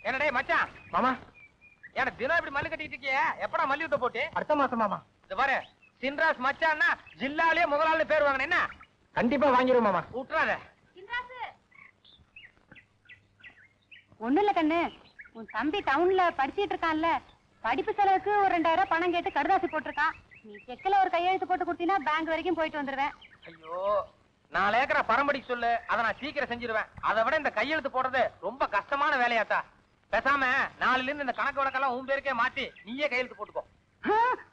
என்னடே மச்சான் மாமா ஏன்னா தினம் இப்படி மல்லு கட்டிட்டு இருக்கிய எப்படா மல்யுத்த போட்டு அடுத்த மாசம் மாமா. இது பாரு சின்ராஸ் மச்சான்னா ஜில்லாலே முதலாளி பேர் வாங்கின என்ன கண்டிப்பா வாங்கிரும் மாமா. விட்டுறாத. ஒண்ணு இல்ல கண்ணு, உன் தம்பி டவுன்ல படிச்சிட்டு இருக்கான்ல, படிப்பு செலவுக்கு ஒரு 2000 பணம் கேட்டு கடுதாசி போட்டிருக்கான். நீ செக்ல ஒரு கையெழுத்து போட்டு கொடுத்தீங்கன்னா பேங்க் வரைக்கும் போயிட்டு வந்துருவேன். ஐயோ 4 ஏக்கரா பரம்படிக்கு சொல்லு, அதை நான் சீக்கிரம் செஞ்சிருவேன். அதை விட இந்த கையெழுத்து போடுறது ரொம்ப கஷ்டமான வேலையாத்தா. பேசாம நாளில இருந்து இந்த கணக்கு வழக்கெல்லாம் உன் பேருக்கே மாத்தி நீயே கையெழுத்து போட்டுக்கோ.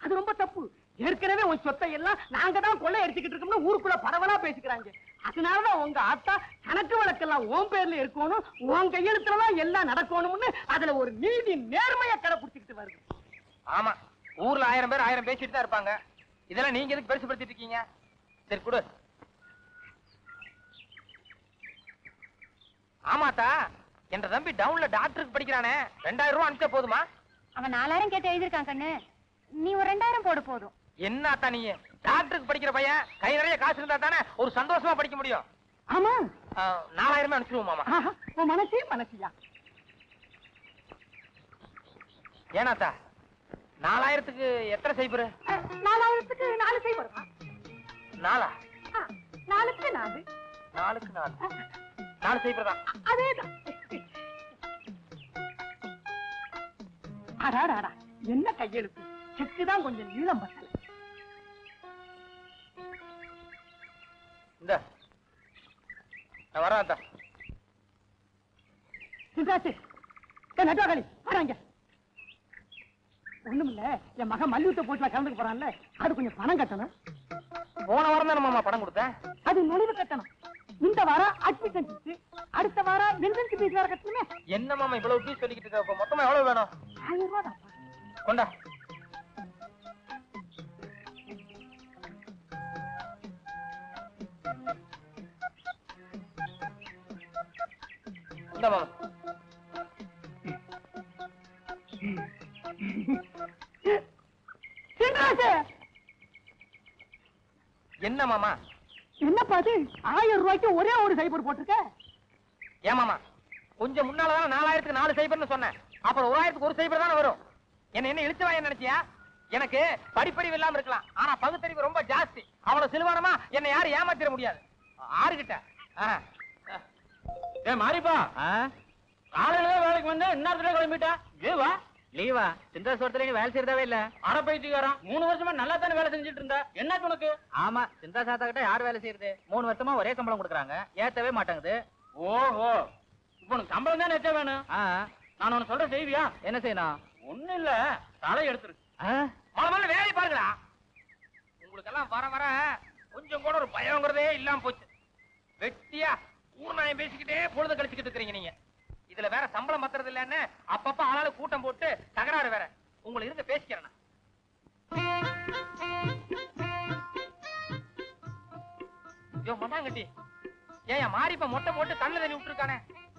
அது ரொம்ப தப்பு. ஏற்கனவே உன் சொத்தை எல்லாம் நாங்க தான் கொள்ளை அடிச்சுக்கிட்டு இருக்கோம்னு ஊருக்குள்ள பரவலா பேசிக்கிறாங்க. அதனாலதான் உங்க ஆத்தா கணக்கு வழக்கெல்லாம் உன் பேர்ல இருக்கணும், உன் கையெழுத்துலதான் எல்லாம் நடக்கணும்னு அதுல ஒரு நீதி நேர்மையா கடைபிடிச்சுக்கிட்டு வருது. ஆமா, ஊர்ல 1000 பேர் 1000 பேசிட்டு தான் இருப்பாங்க. இதெல்லாம் நீங்க எதுக்கு பெருசுபடுத்திட்டு இருக்கீங்க? சரி கொடு. ஆமாத்தா, என்ற தம்பி டவுன்ல டாக்டருக்கு படிக்கிறானே, 2000 ரூபாய் அனுப்பிச்சா போதுமா? அவன் 4000 கேட்டு எழுதிருக்கான் கண்ணு, நீ ஒரு 2000 போடு போதும். என்னத்தா நீ டாக்டருக்கு படிக்கிற பையன், கை நிறைய காசு இருந்தா தானே ஒரு சந்தோஷமா படிக்க முடியும். ஆமா 4000 அனுப்பிச்சிருவோம். உன் மனசே மனசியா? ஏனாத்தா 4000க்கு எத்தனை சைபர்? 4000க்கு 4 சைபர். 4 4க்கு 4 4க்கு 4 4 சைபர் தான். அதேதான். அடாடா என்ன கையெழுத்து, செக்கு தான் கொஞ்சம் நீளம் பத்தல. இந்த நான் வராத்தா. சிந்தாச்சு நெட்டாகளி வராங்க. ஒண்ணுமில்ல, என் மகன் மல்யுத்த போட்டில கலந்துக்க போறான்ல, அது கொஞ்சம் பணம் கட்டணும். போன வாரம் தானே மாமா பணம் கொடுத்தேன். அது நுழைவு கட்டணும். இந்த வாரம் அட்மிஷன் ஃபீஸ், அடுத்த வாரம் என்ட்ரன்ஸ் ஃபீஸ் வேற கட்டணுமே. என்ன மாமா இவ்வளவு ஃபீஸ் சொல்லிக்கிட்டு இருக்க? இப்ப மொத்தமா எவ்வளவு வேணும்? 1000 ரூபாய் தான். கொண்டா. இந்த மாமா. என்ன மாமா? என்னப்பா அது 1000 ரூபாய்க்கு ஒரே ஒரு சைபர் போட்டிருக்க? ஏன் மாமா, கொஞ்சம் முன்னாலதான் 4000க்கு 4 சைபர்னு சொன்னேன். அப்புறம் 1000க்கு ஒரு சைபர் தானே வரும். என்ன இழுச்சு வாங்க நினைச்சியா? எனக்கு படிப்பறிவு இல்லாம இருக்கலாம், ஆனா பகுத்தறிவு ரொம்ப ஜாஸ்தி. அவ்வளவு சிலுவானமா என்ன யாரும் ஏமாத்திர முடியாது. ஆறுகிட்ட மாறிப்பா காலையில வேலைக்கு வந்து இன்னொரு கிளம்பிட்டா லீவா? லீவா? சிந்தாஸ் ஒருத்தர் வேலை செய்யறதாவே இல்ல. அரை பைத்தியக்காரன் 3 வருஷமா நல்லா தானே வேலை செஞ்சுட்டு இருந்தா, என்ன உனக்கு? ஆமா, சிந்தாஸ் ஆத்தா கிட்ட யார் வேலை செய்யறது? 3 வருஷமா ஒரே சம்பளம் கொடுக்குறாங்க, ஏத்தவே மாட்டாங்குது. ஓஹோ, இப்ப உனக்கு சம்பளம் தானே எச்ச வேணும். நான் உனக்கு சொல்ற செய்வியா? என்ன செய்யணும்? ஒண்ணு இல்ல, தலை எடுத்துரு. முதல்ல வேலை பாருங்களா. உங்களுக்கு எல்லாம் வர வர கொஞ்சம் கூட ஒரு பயங்கிறதே இல்லாம போச்சு. வெட்டியா ஊர்நாயம் பேசிக்கிட்டே பொழுது கழிச்சுக்கிட்டு இருக்கிறீங்க நீங்க. இதுல வேற சம்பளம் பத்துறது இல்லன்னு அப்பப்ப ஆளாளு கூட்டம் போட்டு தகராறு வேற. உங்களை இருக்க பேசிக்கிறேன். மண்ணாங்கட்டி ஏன் மாறிப்ப மொட்டை போட்டு கண்ணு தண்ணி விட்டுருக்கானே,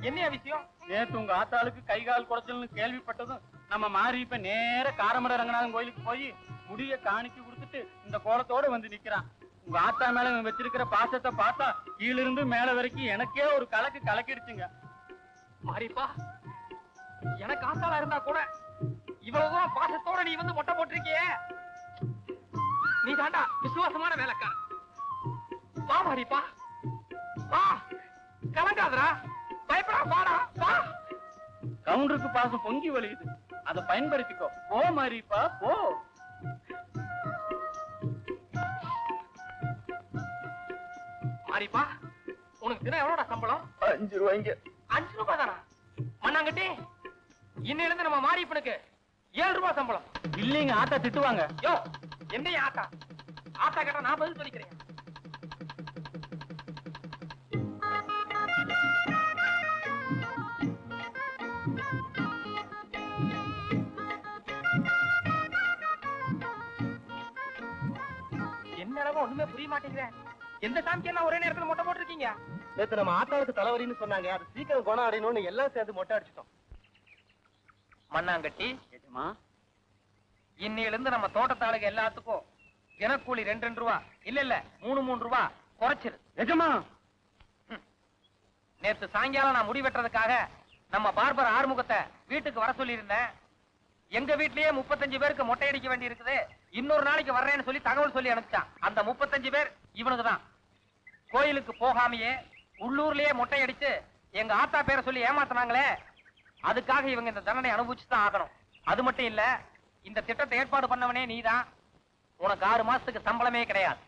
என்ன விஷயம்? நேத்து உங்க ஆத்தாளுக்கு கை கால் குறைச்சல்னு கேள்விப்பட்டதும் நம்ம மாறி இப்ப நேர காரமட ரங்கநாதன் கோயிலுக்கு போய் முடிய காணிக்கு கொடுத்துட்டு இந்த கோலத்தோட வந்து நிக்கிறான். உங்க ஆத்தா மேல வச்சிருக்கிற பாசத்தை பார்த்தா கீழிருந்து மேல வரைக்கும் எனக்கே ஒரு கலக்கு கலக்கிடுச்சுங்க. மாறிப்பா, எனக்கு ஆத்தாளா இருந்தா கூட இவ்வளவு தூரம் பாசத்தோட நீ வந்து மொட்டை போட்டிருக்கியே, நீ தாண்டா விசுவாசமான வேலைக்காரன். வா மாறிப்பா, வா, கலங்காதரா, பயப்படா, வாடா, வா. கவுண்டருக்கு பாசம் பொங்கி வலியுது, அதை பயன்படுத்திக்கோ. போ மாறிப்பா, போ. மாறிப்பா, உனக்கு தினம் எவ்வளோட சம்பளம்? 5 ரூபாய்ங்க. 5 ரூபாய் தானா? மண்ணாங்கட்டி, இன்னையில இருந்து நம்ம மாறிப்பனுக்கு 7 ரூபாய் சம்பளம். இல்லைங்க, ஆத்தா திட்டுவாங்க. யோ, என்ன ஆத்தா? ஆத்தா கேட்டா நான் பதில் சொல்லிக்கிறேன். என்ன ஒண்ணுமே புரிய மாட்டேங்கிறேன். எந்த சாமிக்கு எல்லாம் ஒரே நேரத்துல மொட்டை போட்டிருக்கீங்க? நேத்து நம்ம ஆத்தாளுக்கு தலைவரின்னு சொன்னாங்க, அது சீக்கிரம் குணம் அடையணும்னு எல்லாம் சேர்ந்து மொட்டை அடிச்சிட்டோம். மண்ணாங்கட்டி, இன்னையில இருந்து நம்ம தோட்டத்தாளுக்கு எல்லாத்துக்கும் தினக்கூலி 2 ரூபா இல்ல 3 ரூபா குறைச்சிரு. எஜமா, நேத்து சாயங்காலம் நான் முடி வெட்டுறதுக்காக நம்ம பார்பர் ஆறுமுகத்தை வீட்டுக்கு வர சொல்லி இருந்தேன். எங்க வீட்லயே 35 பேருக்கு மொட்டை அடிக்க வேண்டி இருக்குது. இன்னொரு நாளைக்கு வர்றேன்னு சொல்லி தகவல் சொல்லி அனுப்பிச்சான். அந்த 35 பேர் இவனுக்கு தான். கோயிலுக்கு போகாமையே உள்ளூர்லயே மொட்டை அடிச்சு எங்க ஆத்தா பேரை சொல்லி ஏமாத்தினாங்களே, அதுக்காக இவங்க இந்த தண்டனை அனுபவிச்சு தான் ஆகணும். அது மட்டும் இல்ல, இந்த திட்டத்தை ஏற்பாடு பண்ணவனே நீதான். உனக்கு 6 மாசத்துக்கு சம்பளமே கிடையாது.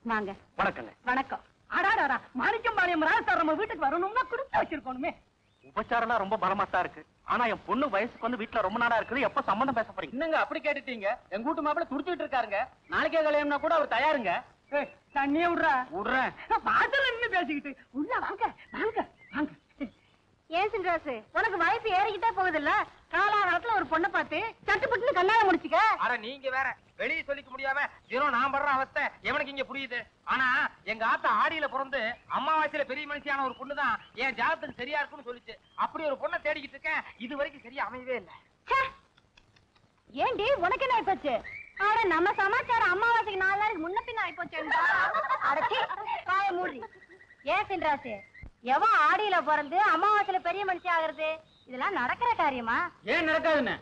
வாங்க. வணக்கங்க. வணக்கம். அடாடாடா, மாணிக்கம்பாளையம் ராஜா நம்ம வீட்டுக்கு வரணும்னா கொடுத்து வச்சிருக்கணுமே. உபச்சாரம் ரொம்ப பலமா தான் இருக்கு. ஆனா என் பொண்ணு வயசுக்கு வந்து வீட்டுல ரொம்ப நாளா இருக்குது. எப்ப சம்பந்தம் பேச போறீங்க? என்னங்க அப்படி கேட்டுட்டீங்க? எங்க வீட்டு மாப்பிள்ள துடிச்சிட்டு இருக்காருங்க. நாளைக்கே கல்யாணம்னா கூட அவர் தயாருங்க. தண்ணியே விடுறா. விடுறேன். வாசல்ல நின்னு பேசிக்கிட்டு உள்ள வாங்க வாங்க வாங்க. ஏன் சின்ராசு, உனக்கு வயசு ஏறிக்கிட்டே போகுது இல்ல? காலாகாலத்துல ஒரு பொண்ணை பார்த்து சட்டுப்பட்டு கல்யாணம் முடிச்சுக்க. அட நீங்க வேற, வெளியே சொல்லிக்க முடியாம தினம் நான் படுற அவஸ்தை எவனுக்கு இங்க புரியுது. ஆனா எங்க ஆத்தா ஆடியில பிறந்து அம்மாவாசையில பெரிய மனுஷியான ஒரு பொண்ணு தான் என் ஜாதத்துக்கு சரியா இருக்குன்னு சொல்லிச்சு. அப்படி ஒரு பொண்ணை தேடிக்கிட்டு இருக்கேன். இது வரைக்கும் சரியா அமையவே இல்லை. ஏண்டி உனக்கு என்ன ஆயிப்போச்சு? அட நம்ம சமாச்சாரம் அமாவாசைக்கு 4 நாளைக்கு முன்ன பின்ன ஆயிப்போச்சு. அடச்சி காய மூடி. ஏன் சின்ராசு, எவன் ஆடியில பிறந்து அமாவாசையில பெரிய மனுஷி ஆகுறது இதெல்லாம் நடக்கிற காரியமா? ஏன் நடக்காதுன்னு?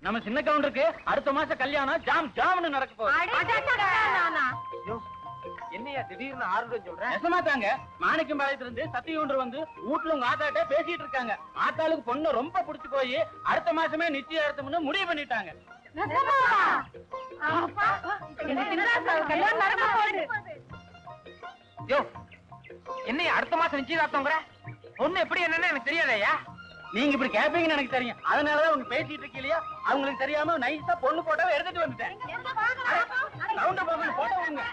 நம்ம சின்ன கவுண்டருக்கு அடுத்த மாசம் கல்யாணம் ஜாம் ஜாம்னு நடக்க போகுது. என்னையா திடீர்னு ஆர்வம் சொல்றேன்? நெசமா தாங்க. மாணிக்கம்பாளையத்துல இருந்து சத்தியகுண்டர் வந்து வீட்டுல உங்க ஆத்தாட்ட பேசிட்டு இருக்காங்க. ஆத்தாளுக்கு பொண்ணு ரொம்ப பிடிச்சு போய் அடுத்த மாசமே நிச்சயார்த்தம்னு முடிவு பண்ணிட்டாங்க. என்னையா அடுத்த மாசம் நிச்சயதார்த்தங்கிற? பொண்ணு எப்படி என்னன்னு எனக்கு தெரியாதயா. நீங்க இப்படி கேப்பீங்கன்னு எனக்கு தெரியும். அதனாலதான் அவங்க பேசிட்டு இருக்கீங்களா, அவங்களுக்கு தெரியாம நைஸா பொண்ணு போட்டோவை எடுத்துட்டு வந்துட்டேன். கவுண்டர் போகணும், போட்டோ விடுங்க.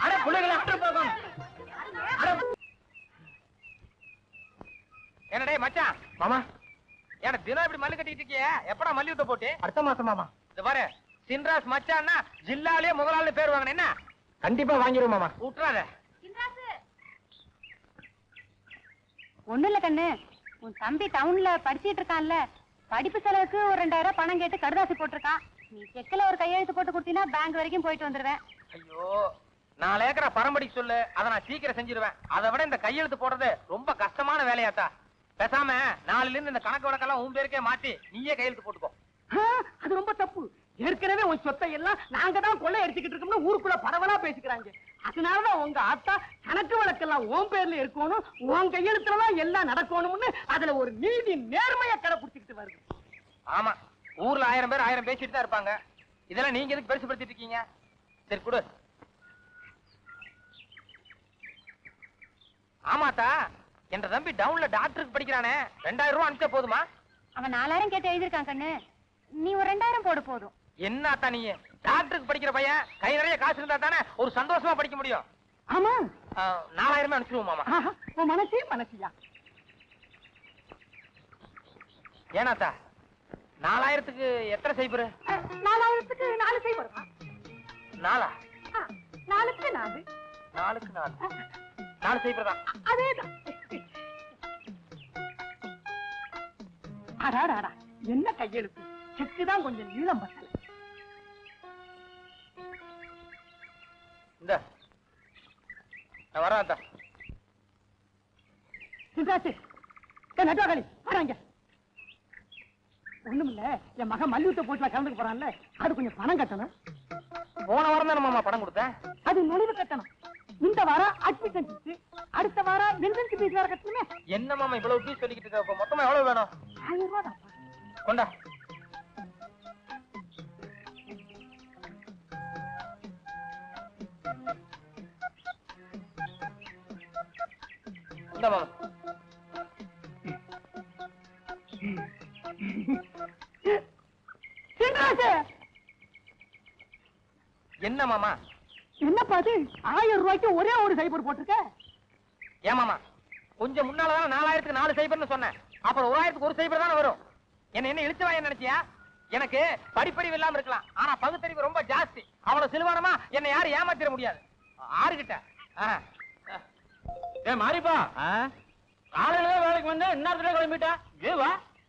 அட பிள்ளைகளை அட்டு போகணும். என்னடே மச்சான் மாமா, ஏன்னா தினம் இப்படி மல்லு கட்டிட்டு இருக்கிய? எப்படா மல்யுத்த போட்டு? அடுத்த மாசம் மாமா. இது பாரு, சின்ராஸ் மச்சான்னா ஜில்லாலே முதலாளி பேர் வாங்கின என்ன? கண்டிப்பா வாங்கிடுவோம் மாமா. விட்டுறாத. ஒண்ணு இல்ல கண்ணு, உன் தம்பி டவுன்ல படிச்சிட்டு இருக்கான்ல, படிப்பு செலவுக்கு ஒரு 2000 பணம் கேட்டு கடுதாசி போட்டிருக்கான். நீ செக்ல ஒரு கையெழுத்து போட்டு கொடுத்தீங்கன்னா பேங்க் வரைக்கும் போயிட்டு வந்துருவேன். ஐயோ, 4 ஏக்கரா பரம்படிக்கு சொல்லு, அதை நான் சீக்கிரம் செஞ்சிருவேன். அதை விட இந்த கையெழுத்து போடுறது ரொம்ப கஷ்டமான வேலையாத்தா. பேசாம நாளையில இருந்து இந்த கணக்கு வழக்கெல்லாம் உன் பேருக்கே மாத்தி நீயே கையெழுத்து போட்டுக்கோ. அது ரொம்ப தப்பு. ஏற்கனவே உன் சொத்தை எல்லாம் நாங்க தான் கொள்ளை எடுத்துக்கிட்டு இருக்கோம்னு ஊருக்குள்ள பரவலா பேசிக்கிறாங்க. அதனாலதான் உங்க ஆத்தா கணக்கு வழக்கெல்லாம் உன் பேர்ல இருக்கணும், உன் கையெழுத்துலதான் எல்லாம் நடக்கணும்னு அதுல ஒரு நீதி நேர்மையா கடைபிடிச்சுக்கிட்டு வருது. ஆமா, ஊர்ல 1000 பேர் 1000 பேசிட்டு தான் இருப்பாங்க. இதெல்லாம் நீங்க எதுக்கு பெருசுபடுத்திட்டு இருக்கீங்க? சரி கொடு. ஆமாத்தா, என்ற தம்பி டவுன்ல டாக்டருக்கு படிக்கிறானே, 2000 ரூபாய் அனுப்பிச்சா போதுமா? அவன் 4000 கேட்டு எழுதிருக்கான் கண்ணு, நீ ஒரு 2000 போடு போதும். என்னத்தா நீ டாக்டருக்கு படிக்கிற பையன், கை நிறைய காசு இருந்தா தானே ஒரு சந்தோஷமா படிக்க முடியும். ஆமா, 4000 அனுப்பிச்சிருவோம் மாமா. உன் மனசே மனசியா? ஏனாத்தா 4000க்கு எத்தனை சைபர்? 4000க்கு 4 சைபர். 4 4க்கு 4. 4க்கு 4 4 சைபர் தான். அதேதான். அடாடாடா, என்ன கையெழுத்து! செக்கு தான் கொஞ்சம் நீளம் பத்தல. இந்த நான் வரேன். சிந்தாச்சு நெட்டாகளி வராங்க. ஒண்ணுமில்ல, என் மகன் மல்யுத்த போட்டுல கலந்துக்கு போறான்ல, அது கொஞ்சம் பணம் கட்டணும். போன வாரம் தானே மாமா பணம் கொடுத்தேன். அது நுழைவு கட்டணும். இந்த வாரம் அட்மிஷன் ஃபீஸ், அடுத்த வாரம் என்ட்ரன்ஸ் ஃபீஸ் வேற கட்டணுமே. என்ன மாமா இவ்வளவு ஃபீஸ் சொல்லிக்கிட்டு இருக்க? மொத்தமா எவ்வளவு வேணும்? 1000 ரூபாய் தான். கொண்டா. இந்த மாமா. என்ன மாமா? என்னப்பா அது? 1000 ரூபாய்க்கு ஒரே ஒரு சைபர் போட்டிருக்க. ஏன் மாமா, கொஞ்சம் முன்னாலதான் 4000க்கு 4 சைபர்னு சொன்னேன். அப்புறம் 1000க்கு ஒரு சைபர் தானே வரும். என்ன இழுத்து வாங்க நினைச்சியா? எனக்கு படிப்பறிவு இல்லாம இருக்கலாம், ஆனா பகுத்தறிவு ரொம்ப ஜாஸ்தி. அவ்வளவு சிலுவானமா என்னை யாரும் ஏமாத்திர முடியாது. ஆறுகிட்ட மாறிப்பா காலையில வேலைக்கு வந்து இன்னொரு கிளம்பிட்டா. லீவா?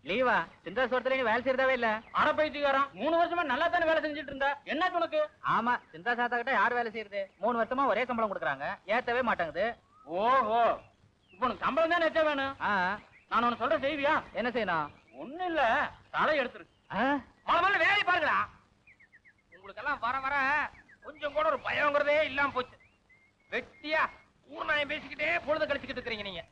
லீவா? சிந்தாசோரத்துல வேலை செய்யறதாவே இல்ல. அரை பைத்தியக்காரன் 3 வருஷமா நல்லா தானே வேலை செஞ்சுட்டு இருந்தா, என்ன உனக்கு? ஆமா, சிந்தா சாத்தா கிட்ட யார் வேலை செய்யறது? 3 வருஷமா ஒரே சம்பளம் கொடுக்குறாங்க, ஏத்தவே மாட்டாங்குது. ஓஹோ, இப்ப உனக்கு சம்பளம் தான் நெச்சா வேணும். நான் உனக்கு சொல்ற செய்வியா? என்ன செய்யணும்? ஒண்ணு இல்ல, தலை எடுத்துரு. முதல்ல வேலையை பாருங்களா. உங்களுக்கெல்லாம் வர வர கொஞ்சம் கூட ஒரு பயங்கிறதே இல்லாம போச்சு. வெட்டியா ஊர்நாயம் பேசிக்கிட்டே பொழுது கழிச்சுக்கிட்டு இருக்கிறீங்க நீங்க.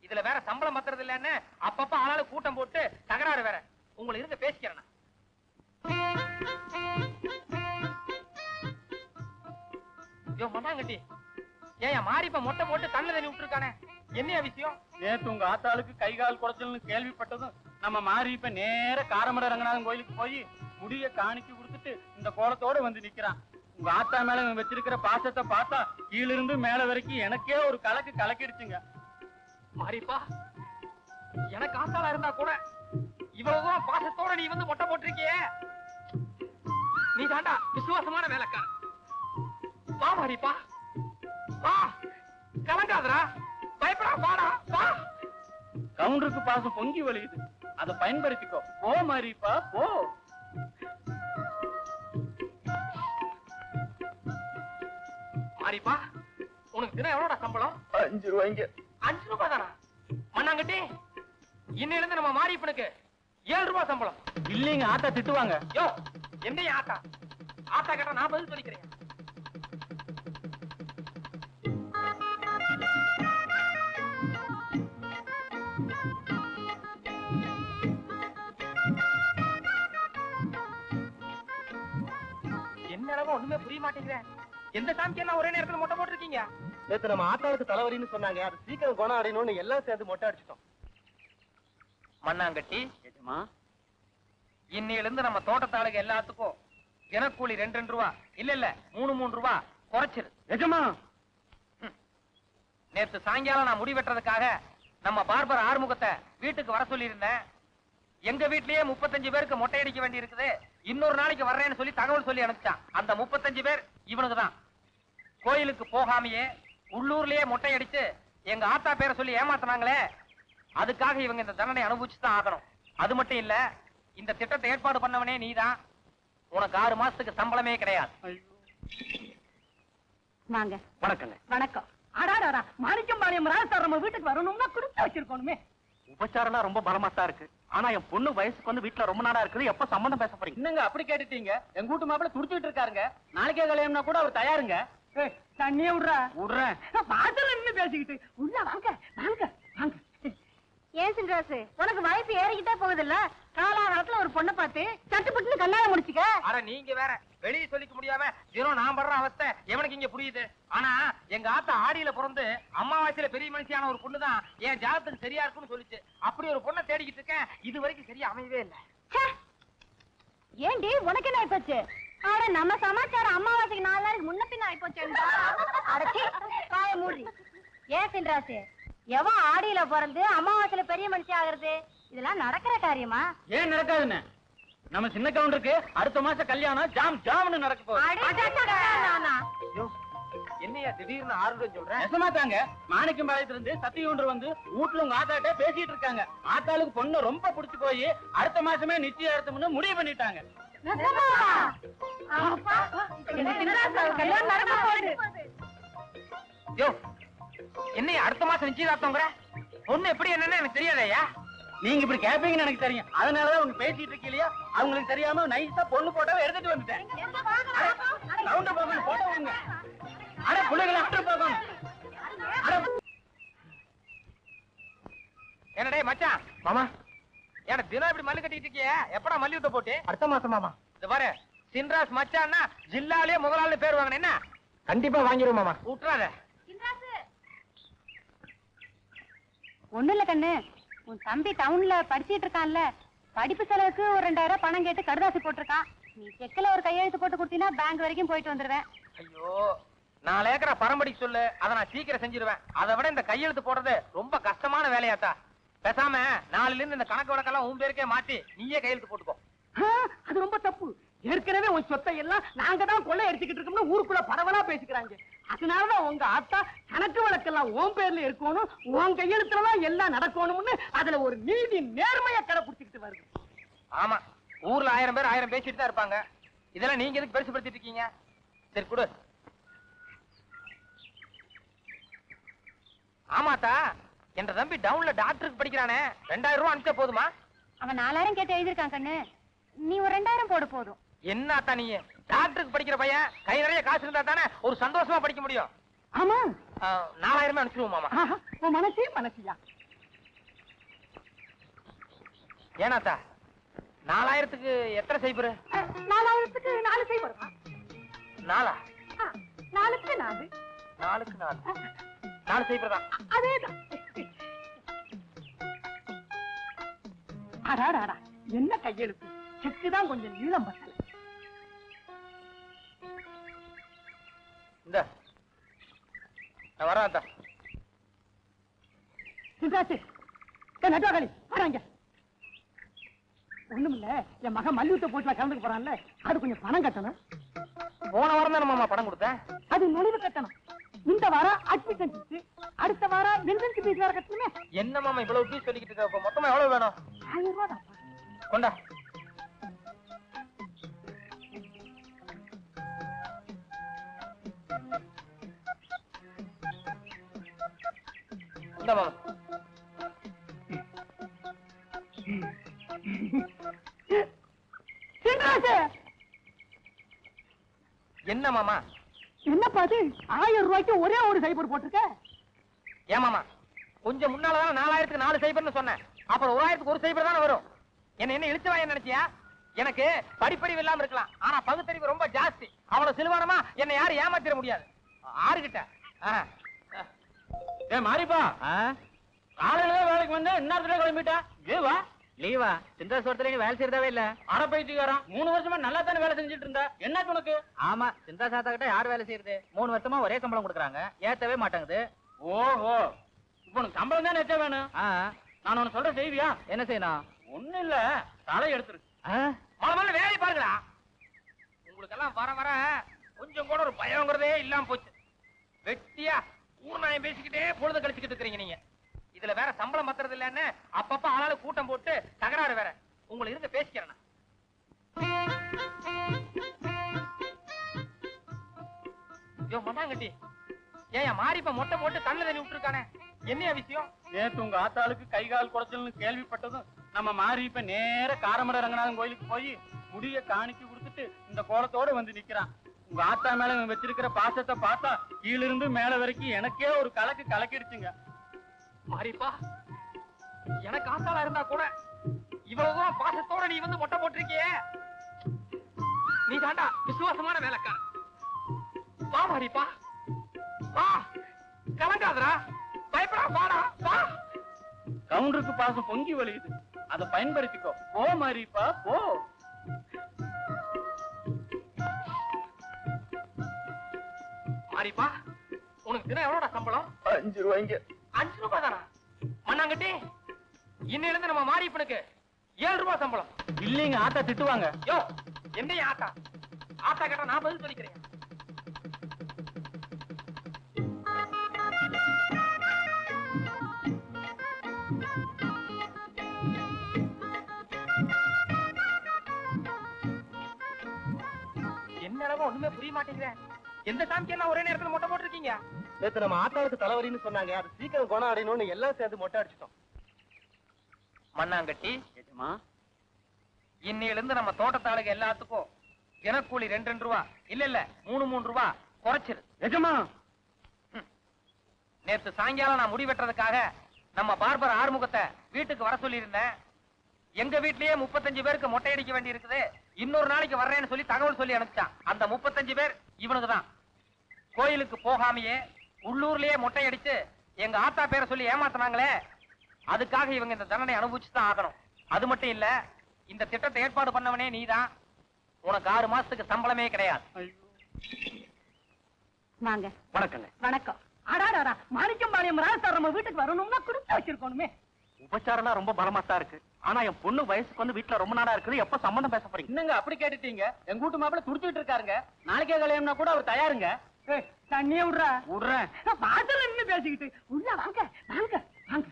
இதுல வேற சம்பளம் பத்துறது இல்லன்னு அப்பப்ப ஆளால கூட்டம் போட்டு தகராறு வேற. உங்களை இருக்க பேசிக்கிறேன். மண்ணாங்கட்டி ஏன் மாறிப்ப மொட்டை போட்டு கண்ணு தண்ணி விட்டுருக்கானே, என்ன விஷயம்? நேத்து உங்க ஆத்தாளுக்கு கை கால் குடைச்சல்னு கேள்விப்பட்டதும் நம்ம மாறி இப்ப நேர காரமட ரங்கநாதன் கோயிலுக்கு போய் முடிய காணிக்கை கொடுத்துட்டு இந்த கோலத்தோட வந்து நிக்கிறான். உங்க ஆத்தா மேல இவன் வச்சிருக்கிற பாசத்தை பார்த்தா கீழிருந்து மேல வரைக்கும் எனக்கே ஒரு கலக்கு கலக்கிடுச்சுங்க. மாறிப்பா, எனக்கு ஆத்தாளா இருந்தா கூட இவ்வளவு தூரம் பாசத்தோட நீ வந்து மொட்டை போட்டிருக்கியே, நீ தாண்டா விசுவாசமான வேலைக்காரன். வா மாறிப்பா, வா, கலங்காதரா, பயப்படா, வாடா, வா. கவுண்டருக்கு பாசம் பொங்கி வலியுது, அதை பயன்படுத்திக்கோ. போ மாறிப்பா, போ. மாறிப்பா, உனக்கு தினம் எவ்வளோட சம்பளம்? 5 ரூபாய்ங்க. 5 ரூபாய் தானா? மண்ணாங்கட்டி, இன்னையில இருந்து நம்ம மாறிப்பனுக்கு 7 ரூபாய் சம்பளம். இல்லைங்க, ஆத்தா திட்டுவாங்க. யோ, என்னைய ஆத்தா? ஆத்தா கேட்டா நான் பதில் சொல்லிக்கிறேன். என்ன ஒண்ணுமே புரிய மாட்டேங்கிறேன். எந்த சாமிக்கு என்ன ஒரே நேரத்துல மொட்டை போட்டிருக்கீங்க? நேத்து நம்ம ஆத்தாளுக்கு தலைவரின்னு சொன்னாங்க, அது சீக்கிரம் குணம் அடையணும்னு எல்லாம் சேர்ந்து மொட்டை அடிச்சிட்டோம். மண்ணாங்கட்டி, எஜமா, இன்னையில இருந்து நம்ம தோட்டத்தாளுக்கு எல்லாத்துக்கும் தினக்கூலி 2 ரூபா இல்ல 3 ரூபா குறைச்சிரு. எஜமா, நேத்து சாயங்காலம் நான் முடி வெட்டுறதுக்காக நம்ம பார்பர் ஆறுமுகத்தை வீட்டுக்கு வர சொல்லி இருந்தேன். எங்க வீட்லயே 35 பேருக்கு மொட்டை அடிக்க வேண்டி இருக்குது, இன்னொரு நாளைக்கு வர்றேன்னு சொல்லி தகவல் சொல்லி அனுப்பிச்சான். அந்த 35 பேர் இவனுக்கு தான். கோயிலுக்கு போகாமையே உள்ளூர்லயே மொட்டை அடிச்சு எங்க ஆத்தா பேரை சொல்லி ஏமாத்தினாங்களே, அதுக்காக இவங்க இந்த தண்டனை அனுபவிச்சுதான் ஆகணும். அது மட்டும் இல்ல, இந்த திட்டத்தை ஏற்பாடு பண்ணவனே நீதான். உனக்கு 6 மாசத்துக்கு சம்பளமே கிடையாது. வாங்க. வணக்கங்க. வணக்கம். அடாடாடா, மாணிக்கம் பாளையம் ராஜார் நம்ம வீட்டுக்கு வரணும்னா கொடுத்து வச்சிருக்கணுமே. உபச்சாரம் ரொம்ப பலமா தான் இருக்கு. ஆனா என் பொண்ணு வயசுக்கு வந்து வீட்டுல ரொம்ப நாளா இருக்குது. எப்ப சம்பந்தம் பேச போறீங்க? என்னங்க அப்படி கேட்டுட்டீங்க? எங்க வீட்டு மாப்பிள்ள துடிச்சிட்டு இருக்காருங்க. நாளைக்கே கல்யாணம்னா கூட அவர் தயாருங்க. தண்ணியே விடுறா. விடுறேன். வாசல்ல நின்னு பேசிக்கிட்டு உள்ள வாங்க வாங்க வாங்க. ஏன் சின்ராசு, உனக்கு வயசு ஏறிக்கிட்டே போகுதுல்ல, காலாகாலத்துல ஒரு பொண்ணை பார்த்து சட்டுப்பட்டுன்னு கல்யாணம் முடிச்சுக்க. அட நீங்க வேற, வெளியே சொல்லிக்க முடியாம தினம் நான் படுற அவஸ்தை எவனுக்கு இங்க புரியுது. ஆனா எங்க ஆத்தா ஆடியில பிறந்து அம்மாவாசையில பெரிய மனுஷியான ஒரு பொண்ணுதான் என் ஜாதத்துக்கு சரியா இருக்குன்னு சொல்லிச்சு. அப்படி ஒரு பொண்ணை தேடிக்கிட்டு இருக்கேன். இது வரைக்கும் சரியா அமையவே இல்ல. ஏண்டி உனக்கு என்ன ஆயிப்போச்சு? அட நம்ம சமாச்சாரம் அம்மாவாசைக்கு 4 நாளைக்கு முன்ன பின்ன ஆயிப்போச்சேன்டா. அடச்சி காய மூடி. ஏன் சின்ராசு, எவன் ஆடியில பிறந்து அம்மாவாசையில பெரிய மனுஷி ஆகுறது இதெல்லாம் நடக்கிற காரியமா? ஏன் நடக்காதுன்னு? நம்ம சின்ன கவுண்டருக்கு அடுத்த மாசம் கல்யாணம் ஜாம் ஜாம்னு நடக்க போகுது. என்னையா திடீர்னு ஆர்வம் சொல்றேன்? நெசமா தாங்க. மாணிக்கம் பாளையத்துல இருந்து சத்தியகுண்டர் வந்து வீட்டுல உங்க ஆத்தாட்ட பேசிட்டு இருக்காங்க. ஆத்தாளுக்கு பொண்ணு ரொம்ப பிடிச்சு போய் அடுத்த மாசமே நிச்சயார்த்தம்னு முடிவு பண்ணிட்டாங்க. என்னையா அடுத்த மாசம் நிச்சயதார்த்தங்கிற? பொண்ணு எப்படி என்னன்னு எனக்கு தெரியாதயா. நீங்க இப்படி கேப்பீங்கன்னு எனக்கு தெரியும். அதனாலதான் அவங்க பேசிட்டு இருக்கீங்களா, அவங்களுக்கு தெரியாம நைஸா பொண்ணு போட்டோவை எடுத்துட்டு வந்துட்டேன். கவுண்டர் போகணும், போட்டோ வாங்க. அட பிள்ளைகளை அட்டு போகணும். என்னடே மச்சான், மாமா, ஏன்னா தினம் இப்படி மல்லு கட்டிட்டு இருக்கிய, எப்படா மல்லி விட்ட போட்டு? அடுத்த மாசம் மாமா. இது பாரு, சின்ராஸ் மச்சான்னா ஜில்லாலே முதலாளி பேர் வாங்கின என்ன? கண்டிப்பா வாங்கிடுவோம் மாமா. விட்டுறாத. ஒண்ணு இல்ல கண்ணு, உன் தம்பி டவுன்ல படிச்சிட்டு இருக்கான்ல, படிப்பு செலவுக்கு ஒரு 2000 பணம் கேட்டு கடுதாசி போட்டிருக்கான். நீ செக்ல ஒரு கையெழுத்து போட்டு கொடுத்தீங்கன்னா பேங்க் வரைக்கும் போயிட்டு வந்துருவேன். ஐயோ, 4 ஏக்கரை பரம்படிக்கு சொல்லு, அதை நான் சீக்கிரம் செஞ்சிருவேன். அதை விட இந்த கையெழுத்து போடுறது ரொம்ப கஷ்டமான வேலையாத்தா. பேசாம நாளையில இருந்து இந்த கணக்கு வழக்கெல்லாம் உன் பேருக்கே மாத்தி நீயே கையெழுத்து போட்டுக்கோ. அது ரொம்ப தப்பு. ஏற்கனவே உன் சொத்தை எல்லாம் நாங்க தான் கொள்ளை எடுத்துக்கிட்டு இருக்கோம்னு ஊருக்குள்ள பரவலா பேசிக்கிறாங்க. அதனாலதான் உங்க ஆத்தா கணக்கு வழக்கெல்லாம் உன் பேர்ல இருக்கணும், உன் கையெழுத்துலதான் எல்லாம் நடக்கணும்னு அதுல ஒரு நீதி நேர்மையா கடைபிடிச்சுக்கிட்டு வருது. ஆமா, ஊர்ல 1000 பேர் 1000 பேசிட்டு தான் இருப்பாங்க. இதெல்லாம் நீங்க எதுக்கு பெருசுபடுத்திட்டு இருக்கீங்க? சரி கொடு. ஆமாத்தா, என்ற தம்பி டவுன்ல டாக்டருக்கு படிக்கிறானே, 2000 ரூபாய் அனுப்பிச்சா போதுமா? அவன் 4000 கேட்டு எழுதிருக்கான் கண்ணு, நீ ஒரு 2000 போடு போதும். என்ன அத்தா நீ டாக்டருக்கு படிக்கிற பையன், கை நிறைய காசு இருந்தா தானே ஒரு சந்தோஷமா படிக்க முடியும். ஆமா 4000 அனுப்பிச்சிருவோம் மாமா. உன் மனசே மனசியா? ஏனாத்தா 4000க்கு எத்தனை சைபர்? 4000க்கு 4 சைபர். 4 4க்கு 4. 4க்கு 4 4 சைபர் தான். அதேதான். அடாடா என்ன கையெழுத்து, செக்கு தான் கொஞ்சம் நீளம் பத்தல. இந்த நான் வரேன் அத்தா. சிந்தாச்சு நட்டுவாக்காளி வராங்க. ஒண்ணுமில்ல, என் மகன் மல்யுத்த போட்டில கலந்துக்க போறான்ல, அது கொஞ்சம் பணம் கட்டணும். போன வாரம் தானே மாமா பணம் கொடுத்தேன். அது நுழைவு கட்டணும். இந்த வாரம் அட்மிஷன் ஃபீஸ், அடுத்த வாரம் என்ட்ரன்ஸ் ஃபீஸ் வேற கட்டணுமே. என்ன மாமா இவ்வளவு ஃபீஸ் சொல்லிக்கிட்டு இருக்க? மொத்தமா எவ்வளவு வேணும்? 1000 ரூபாய் தான். கொண்டா. இந்த மாமா. என்ன மாமா? என்னப்பா அது 1000 ரூபாய்க்கு ஒரே ஒரு சைபர் போட்டிருக்க? ஏன் மாமா கொஞ்சம் முன்னாலதான் 4000க்கு 4 சைபர்னு சொன்னேன், அப்புறம் 1000க்கு ஒரு சைபர் தானே வரும். என்ன இழுச்சவாய நினைச்சியா? எனக்கு படிப்பறிவு இல்லாம இருக்கலாம், ஆனா பகுத்தறிவு ரொம்ப ஜாஸ்தி. அவ்வளவு சிலுவானமா என்னை யாரும் ஏமாத்திர முடியாது. ஆறுகிட்ட மாறிப்பா காலையில வேலைக்கு வந்து இன்னொரு கிளம்பிட்டா லீவா? லீவா? சிந்தாசோரத்துல நீ வேலை செய்யறதாவே இல்ல. அடப்பைத்தியாரம் 3 வருஷமா நல்லா தானே வேலை செஞ்சுட்டு இருந்தா, என்ன உனக்கு? ஆமா, சிந்தா சாத்தா கிட்ட யார் வேலை செய்யறது? 3 வருஷமா ஒரே சம்பளம் கொடுக்குறாங்க, ஏத்தவே மாட்டாங்குது. ஓஹோ, இப்ப உனக்கு சம்பளம் தானே எச்ச வேணும். நான் உனக்கு சொல்ற செய்வியா? என்ன செய்யணும்? ஒண்ணு இல்ல, தலை எடுத்துரு. முதல்ல வேலை பாருங்களா. உங்களுக்கு எல்லாம் வர வர கொஞ்சம் கூட ஒரு பயங்கிறதே இல்லாம போச்சு. வெட்டியா ஊர்நாயம் பேசிக்கிட்டே பொழுது கழிச்சுக்கிட்டு இருக்கிறீங்க நீங்க. இதுல வேற சம்பளம் பத்துறது இல்லன்னு அப்பப்ப ஆளாளு கூட்டம் போட்டு தகராறு வேற. உங்களை இருங்க பேசிக்கிறேன். மண்ணாங்கட்டி ஏன் மாறிப்ப மொட்டை போட்டு கண்ணு தண்ணி விட்டுருக்கானே, என்ன விஷயம்? நேத்து உங்க ஆத்தாளுக்கு கை கால் குடைச்சல்னு கேள்விப்பட்டதும் நம்ம மாறி இப்ப நேர காரமட ரங்கநாதன் கோயிலுக்கு போய் முடிய காணிக்கு கொடுத்துட்டு இந்த கோலத்தோட வந்து நிக்கிறான். உங்க ஆத்தா மேல இவன் வச்சிருக்கிற பாசத்தை பார்த்தா கீழிருந்து மேல வரைக்கும் எனக்கே ஒரு கலக்கு கலக்கிடுச்சுங்க. மாறிப்பா, எனக்கு ஆத்தாளா இருந்தா கூட இவ்வளவு தூரம் பாசத்தோட நீ வந்து மொட்டை போட்டிருக்கியே, நீ தாண்டா விசுவாசமான வேலைக்கார. வா மாறிப்பா, வா, கலங்காதரா, பயப்படா, வாடா, வா. கவுண்டருக்கு பாசம் பொங்கி வலியுது, அதை பயன்படுத்திக்கோ. போ மாறிப்பா, போ. மாறிப்பா, உனக்கு தினம் எவ்வளோட சம்பளம்? 5 ரூபாய்ங்க. 5 ரூபாய் தானா? மண்ணாங்கட்டி, இன்னையில இருந்து நம்ம மாறிப்பனுக்கு 7 ரூபாய் சம்பளம். இல்லைங்க, ஆத்தா திட்டுவாங்க. யோ, என்னைய ஆத்தா? ஆத்தா கேட்டா நான் பதில் சொல்லிக்கிறேன். என்னடா ஒண்ணுமே புரிய மாட்டேங்கிறேன். எந்த சாமிக்கு எல்லாம் ஒரே நேரத்துல மொட்டை போட்டிருக்கீங்க? நேத்து நம்ம ஆத்தாவுக்கு தலைவரின்னு சொன்னாங்க, அது சீக்கிரம் குணம் அடையணும்னு எல்லாம் சேர்ந்து மொட்டை அடிச்சிட்டோம். மண்ணாங்கட்டி, இன்னையில இருந்து நம்ம தோட்டத்தாளுக்கு எல்லாத்துக்கும் தினக்கூலி 2 ரூபா இல்ல 3 ரூபா குறைச்சிரு. எஜமா, நேத்து சாயங்காலம் நான் முடி வெட்டுறதுக்காக நம்ம பார்பர் ஆறுமுகத்தை வீட்டுக்கு வர சொல்லி இருந்தேன். எங்க வீட்லயே 35 பேருக்கு மொட்டை அடிக்க வேண்டி இருக்குது, இன்னொரு நாளைக்கு வர்றேன்னு சொல்லி தகவல் சொல்லி அனுப்பிச்சான். அந்த 35 பேர் இவனுக்கு தான். கோயிலுக்கு போகாமையே உள்ளூர்லயே மொட்டை அடிச்சு எங்க ஆத்தா பேரை சொல்லி ஏமாத்தினாங்களே, அதுக்காக இவங்க இந்த தண்டனை அனுபவிச்சுதான் ஆகணும். அது மட்டும் இல்ல, இந்த திட்டத்தை ஏற்பாடு பண்ணவனே நீதான். உனக்கு 6 மாசத்துக்கு சம்பளமே கிடையாது. வாங்க. வணக்கங்க. வணக்கம். அடாடாடா, மாணிக்கம்பாளையம் ராஜார் நம்ம வீட்டுக்கு வரணும்னா கொடுத்து வச்சிருக்கணுமே. உபச்சாரம்லாம் ரொம்ப பலமா தான் இருக்கு. ஆனா என் பொண்ணு வயசுக்கு வந்து வீட்டுல ரொம்ப நாளா இருக்குது, எப்ப சம்பந்தம் பேச போறீங்க? என்னங்க அப்படி கேட்டுட்டீங்க? எங்க வீட்டு மாப்பிள்ள துடிச்சுட்டு இருக்காருங்க. நாளைக்கே கல்யாணம்னா கூட அவர் தயாருங்க. தண்ணியே விடுறா. விடுறேன். வாசல்ல நின்னு பேசிக்கிட்டு உள்ள வாங்க வாங்க வாங்க.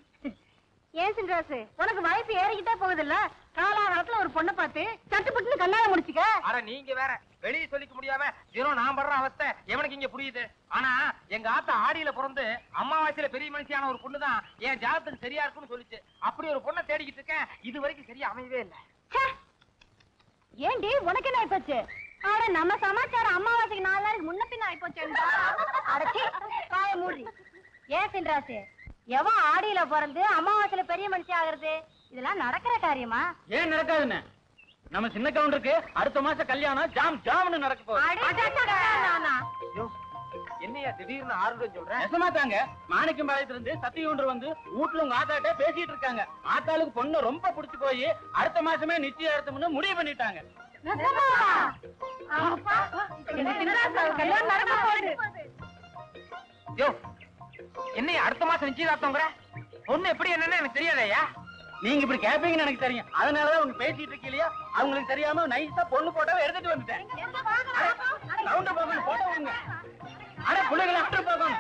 ஏன் சின்ராசு, உனக்கு வயசு ஏறிக்கிட்டே போகுதுல்ல, காலாகாலத்துல ஒரு பொண்ணை பார்த்து சட்டுப்பட்டு கல்யாணம் முடிச்சுக்க. அட நீங்க வேற வெளியே சொல்லிக்க முடியாம தினம் நான் படுற அவஸ்தை எவனுக்கு இங்க புரியுது. ஆனா எங்க ஆத்தா ஆடியில பிறந்து அம்மாவாசையில பெரிய மனுஷியான ஒரு பொண்ணு தான் என் ஜாதத்துக்கு சரியா இருக்குன்னு சொல்லிச்சு. அப்படி ஒரு பொண்ணை தேடிக்கிட்டு இருக்கேன். இது வரைக்கும் சரியா அமையவே இல்லை. ஏண்டி உனக்கு என்ன ஆயிப்போச்சு? ஆட நம்ம சமாச்சாரம் அம்மாவாசைக்கு 4 நாளைக்கு முன்ன பின்ன ஆயிப்போச்சேன்டா. அடச்சி காய மூடி. ஏன் சின்ராசு, எவன் ஆடியில பிறந்து அம்மாவாசையில பெரிய மனுஷி ஆகுறது இதெல்லாம் நடக்கிற காரியமா? ஏன் நடக்காதுன்னு? நம்ம சின்ன கவுண்டருக்கு அடுத்த மாசம் கல்யாணம் ஜாம் ஜாம்னு நடக்க போகுது. என்னையா திடீர்னு ஆர்வம் சொல்றேன்? நெசமா தாங்க. மாணிக்கம்பாளையத்துல இருந்து சத்தியகுண்டர் வந்து வீட்டுல உங்க ஆத்தாட்ட பேசிட்டு இருக்காங்க. ஆத்தாளுக்கு பொண்ணு ரொம்ப பிடிச்சு போய் அடுத்த மாசமே நிச்சயார்த்தம்னு முடிவு பண்ணிட்டாங்க. என்னையா அடுத்த மாசம் நிச்சயதார்த்தங்கிற? பொண்ணு எப்படி என்னன்னு எனக்கு தெரியாதயா. நீங்க இப்படி கேப்பீங்கன்னு எனக்கு தெரியும். அதனாலதான் உங்க பேசிட்டு இருக்கீங்க. அவங்களுக்கு தெரியாம நைஸா பொண்ணு போட்டோவை எடுத்துட்டு வந்துட்டேன். போட்டோ விடுங்க. அட பிள்ளைகளை போகணும்.